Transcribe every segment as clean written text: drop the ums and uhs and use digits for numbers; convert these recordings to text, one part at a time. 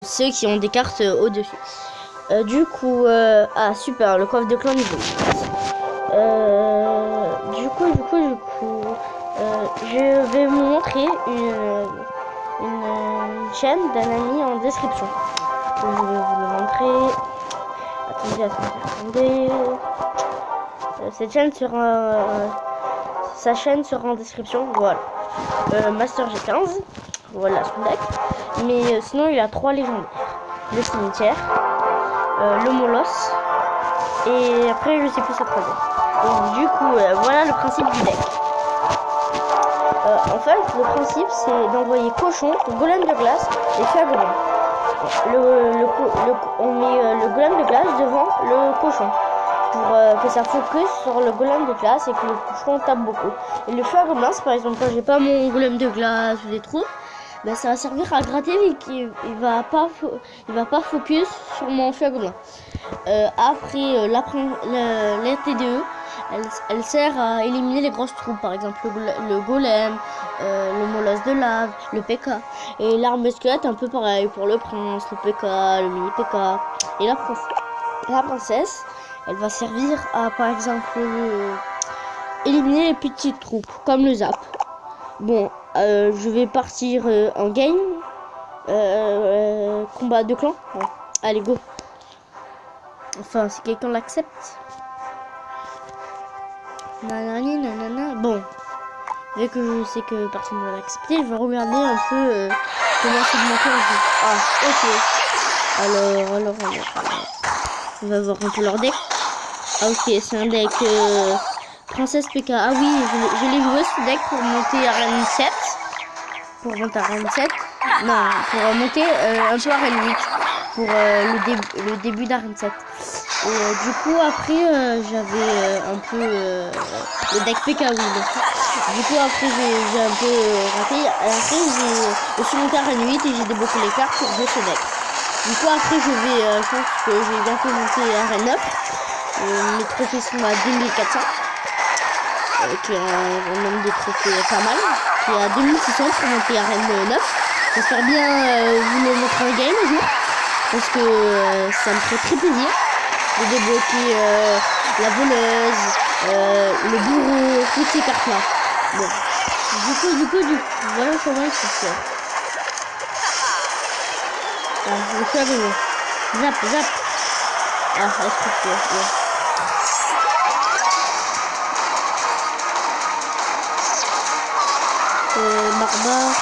ceux qui ont des cartes au-dessus. Du coup, ah super, le coffre de clan niveau 8. Du coup, je vais vous montrer une chaîne d'un ami en description. Je vais vous le montrer. Attendez. Cette chaîne sera, sa chaîne sera en description. Voilà. Master G15. Voilà son deck. Mais sinon, il a 3 légendaires. Le cimetière, le molosse. Et après, je sais plus sa troisième. Donc, du coup, voilà le principe du deck. En fait, le principe, c'est d'envoyer cochon, golem de glace et fagobin. On met le golem de glace devant le cochon pour que ça focus sur le golem de glace et que le cochon tape beaucoup. Et le fagobin, par exemple, quand j'ai pas mon golem de glace ou des trous, ben, ça va servir à gratter mais il va pas focus sur mon fagobin. Après, la TDE, elle sert à éliminer les grosses troupes, par exemple le golem, le molosse de lave, le PK. Et l'arme squelette, un peu pareil pour le prince, le PK, le mini PK. Et la princesse, elle va servir à, par exemple, éliminer les petites troupes, comme le zap. Bon, je vais partir en game. Combat de clan. Bon. Allez, go. Enfin, si quelqu'un l'accepte. Nanani, nanana. Bon, vu que je sais que personne ne va l'accepter, je vais regarder un peu comment c'est de monter en jeu. Ah, ok. Alors. On va voir un peu leur deck. Ah, ok, c'est un deck Princesse PK. Ah oui, je l'ai joué ce deck pour monter à Arène 7. Pour monter à Arène 7. Non, pour monter un peu à Arène 8. Pour le début d'Arène 7. Et du coup, après, j'avais un peu le deck PK, oui. Du coup, après, j'ai un peu raté. Après, je suis monté à Arène 8 et j'ai débloqué les cartes pour jouer ce deck. Du coup, après, je pense que j'ai bientôt monté à Arène 9. Mes trophées sont à 2400. Qui est un nombre de trophées pas mal. Qui est à 2600 pour monter à Arène 9. J'espère bien vous le montrer en game un jour. Parce que ça me ferait très plaisir de débloquer la voleuse, le bourreau, toutes ces cartes là. Bon. Du coup, voilà comment il se fait. Ah, je suis arrivé. Zap. Ah, est-ce que c'est barbare.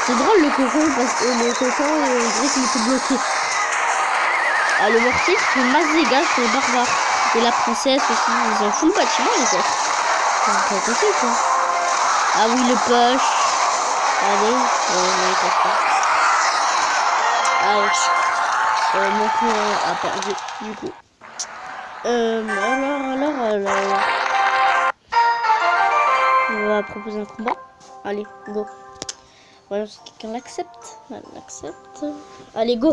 C'est drôle le cochon parce que le cochon, on dirait qu'il était bloqué. Ah, le mortier fait masse dégâts sur les barbares. Et la princesse aussi, ils ont full bâtiment les autres. C'est passé quoi. Ah oui, le push. Allez, non, il passe pas. Ah oui. Mon client a perdu du coup. Alors. On va proposer un combat. Allez, go. Voyons si quelqu'un l'accepte. Allez, go.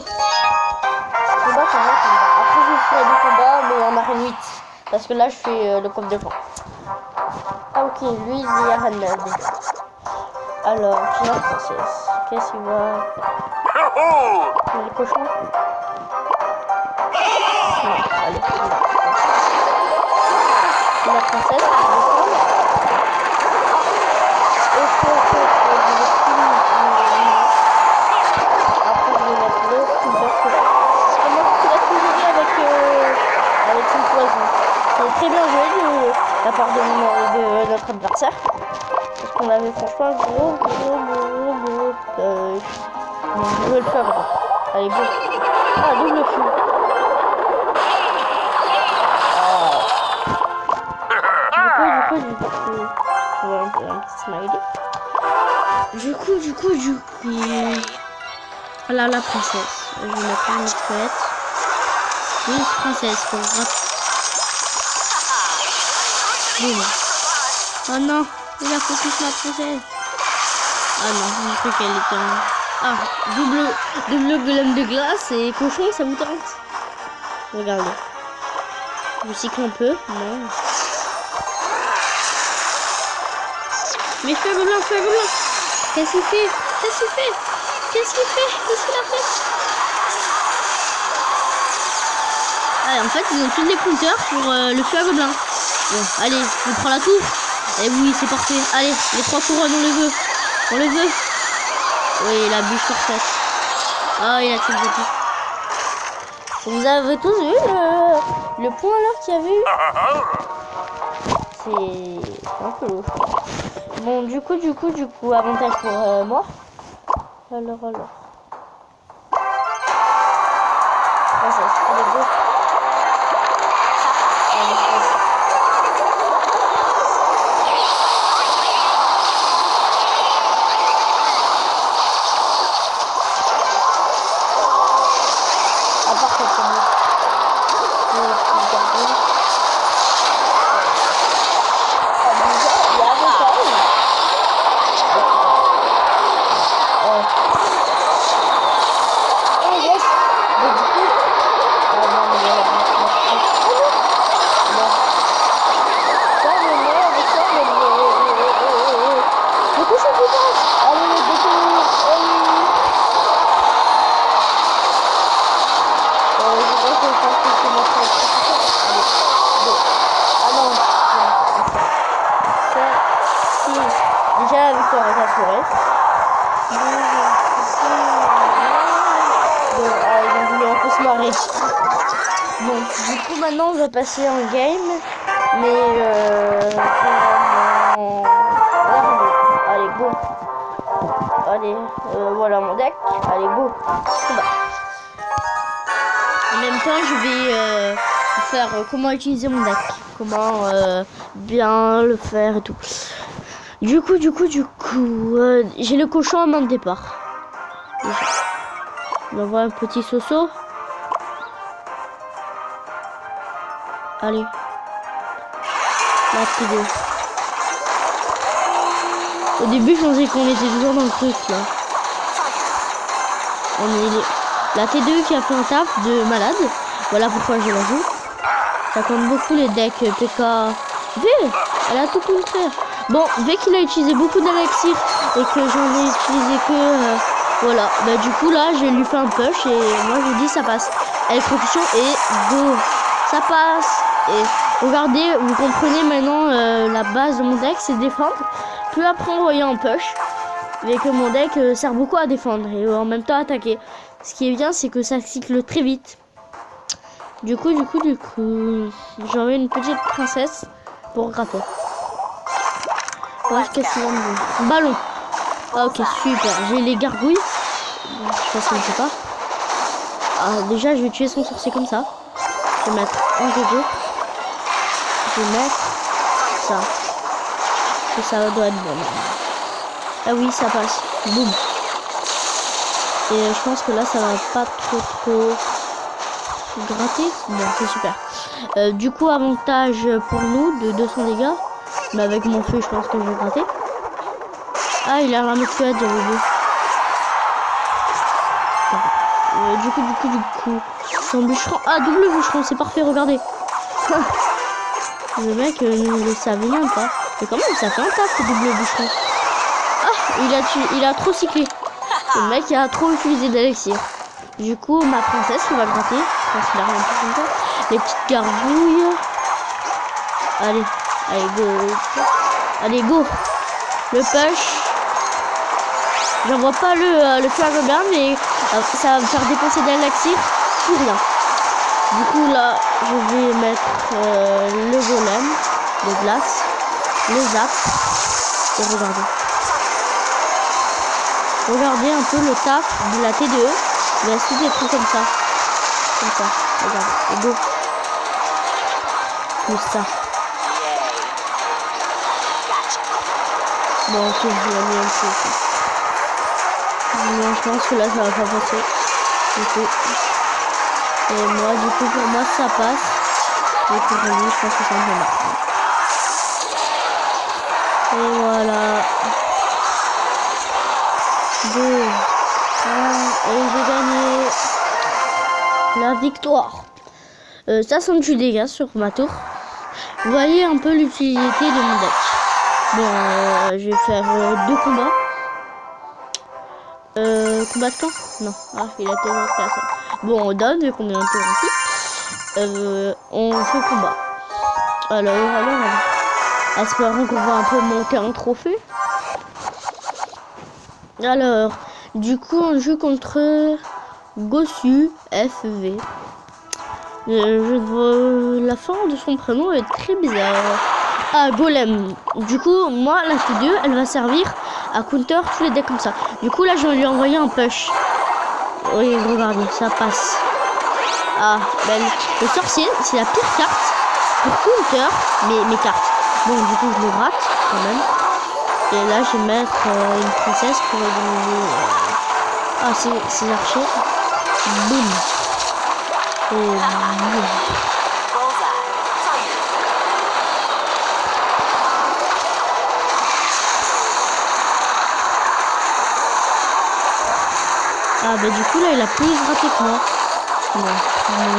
Combat. Après, je ferai des combats, mais en arène 8. Parce que là, je fais le coffre de camp. Ah, ok, lui, il est arène 9. Alors, j'ai la princesse. Qu'est-ce qu'il va faire? Le cochon. Non, allez. La princesse. Très bien joué de la part de notre adversaire parce qu'on avait franchement gros je vais le faire bon. Allez go. Ah, double coup. Du coup ouais, un petit smiley. Du coup là la princesse, je vais mettre une chouette. Oui, princesse pour oh non, il a focus ma princesse. Ah non, j'ai cru qu'elle était en... Ah, double golem de glace et cochon, ça vous tente? Regardez. Je cycle un peu, non. Mais feu blanc. Qu'est-ce qu'il fait? Qu'est-ce qu'il fait? Qu'est-ce qu'il a fait? Allez, en fait, ils ont tous les compteurs pour le feu à gobelin. Bon, allez, je prends la tour. Et oui, c'est parfait. Allez, les 3 couronnes, on les veut. On les veut. Oui, la bûche parfaite. Ah, il a tué le petit. Vous avez tous vu le point là qu'il y avait eu? C'est un peu louche. Bon, du coup, avantage pour moi. Alors. Ah, ça, c'est pas les beaux. À part cette famille. Déjà la victoire est assurée. Bon, ils ont voulu un peu se marrer. Bon, du coup maintenant on va passer en game. Mais allez, go. Allez, voilà mon deck. Allez, go. En même temps, je vais faire comment utiliser mon deck. Comment bien le faire et tout. Du coup, j'ai le cochon en main de départ. Déjà. On va voir un petit Soso. Allez. La T2. Au début, je pensais qu'on était toujours dans le truc là. La T2 qui a fait un taf de malade. Voilà pourquoi je la joue. Ça compte beaucoup les decks PK. V, elle a tout contraire. Bon, vu qu'il a utilisé beaucoup d'élixir et que j'en ai utilisé que... voilà, bah du coup là, je lui fais un push et moi je vous dis ça passe. Électrocution et go. Ça passe. Et regardez, vous comprenez maintenant la base de mon deck, c'est défendre. Puis après envoyer un push. Mais que mon deck sert beaucoup à défendre et en même temps attaquer. Ce qui est bien, c'est que ça cycle très vite. Du coup, j'envoie une petite princesse pour gratter. Ouais, qu'est-ce qu'il va me dire? Ballon. Ah, ok, super. J'ai les gargouilles. Je pense que je sais pas. Ah, déjà, je vais tuer son sorcier comme ça. Je vais mettre un GG. Je vais mettre ça. Et ça doit être bon. Ah oui, ça passe. Boum. Et je pense que là, ça va pas trop gratter. Bon, c'est super. Du coup, avantage pour nous de 200 dégâts. Mais avec mon feu, je pense que je vais gratter. Ah, il a la mutuelle, j'avais vu. Du coup, son bûcheron. Ah, double bûcheron, c'est parfait, regardez. Le mec ne le savait même pas. Mais quand même, ça fait un taf, ce double bûcheron. Ah, il a trop cyclé. Le mec a trop utilisé d'élixir. Du coup, ma princesse, on va gratter. Je pense qu'il a rien fait comme ça. Les petites gargouilles. Allez, go. Allez, go. Le push. J'envoie pas le feu à gobelin, mais ça va me faire dépenser d'élixir pour rien. Du coup, là, je vais mettre le golem de glace, le zap. Et regardez. Regardez un peu le taf de la T2E. Il va suivre des trucs comme ça. Regardez. Et go. Plus ça. Bon, ok, je l'ai mis un peu. Non, je pense que là, ça va pas passer. Du coup. Et moi, pour moi, ça passe. Et pour lui, je pense que ça va marcher. Et voilà. 2, 1, et j'ai gagné la victoire. Ça 68 dégâts sur ma tour. Vous voyez un peu l'utilité de mon deck. Bon, je vais faire 2 combats. Combattant? Non. Ah, il a été monté à ça. Bon, on donne, vu qu'on est interrompu. On fait combat. Alors. Espérons qu'on va un peu monter en trophée. Alors, du coup, on joue contre Gossu FV. La fin de son prénom est très bizarre. Ah, Golem. Du coup, moi, la T2, elle va servir à counter tous les decks comme ça. Du coup, là, je vais lui envoyer un push. Oui, regardez, ça passe. Ah, ben, le sorcier, c'est la pire carte pour counter mes cartes. Bon, du coup, je le rate quand même. Et là, je vais mettre une princesse pour éliminer... Ah, c'est archers. Boum. Et boum. Ah, bah du coup, là, il a plus raté que moi. Bon,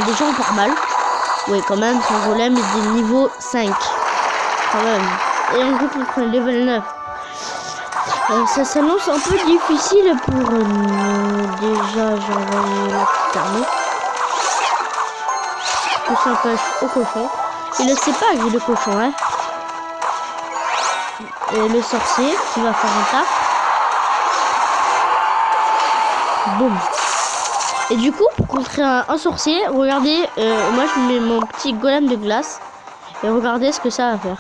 déjà, on part mal. Oui, quand même, son golem est des niveau 5. Quand même. Et on joue contre un level 9. Ça s'annonce un peu difficile pour nous. Déjà, j'ai envoyé la petite armée. Tout s'empêche au cochon. Il ne sait pas que j'ai le cochon, hein. Et le sorcier qui va faire un taf. Boum. Et du coup, pour contrer un sorcier, regardez, moi je mets mon petit golem de glace. Et regardez ce que ça va faire.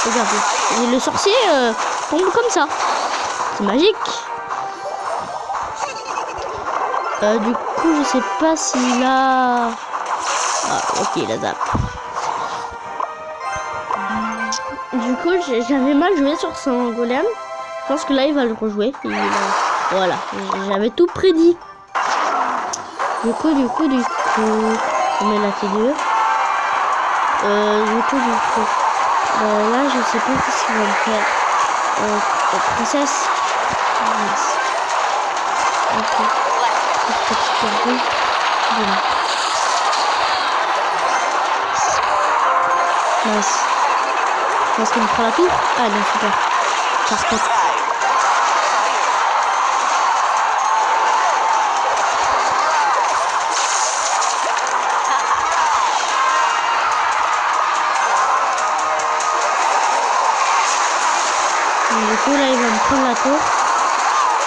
Regardez. Et le sorcier tombe comme ça. C'est magique. Du coup, je sais pas s'il a... Ah, ok, la zap. Du coup, j'avais mal joué sur son golem. Je pense que là, il va le rejouer. Voilà, j'avais tout prédit. Du coup, on met la T2. Là, je sais pas ce qu'il va me faire. Princesse. Yes. Ok. Nice. Est-ce qu'on prend la tour? Ah non, super. Parfait. Du coup, là, il va me prendre la tour.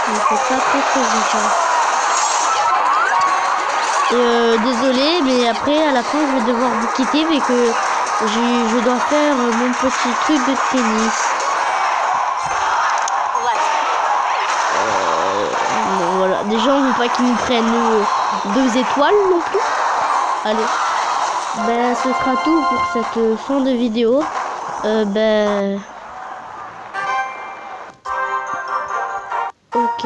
Il faut pas trop que je fasse. Désolé, mais après, à la fin, je vais devoir vous quitter, mais que je dois faire mon petit truc de tennis. Bon, voilà. Déjà, on ne veut pas qu'ils nous prennent 2 étoiles non plus. Allez. Ben, ce sera tout pour cette fin de vidéo. Ok.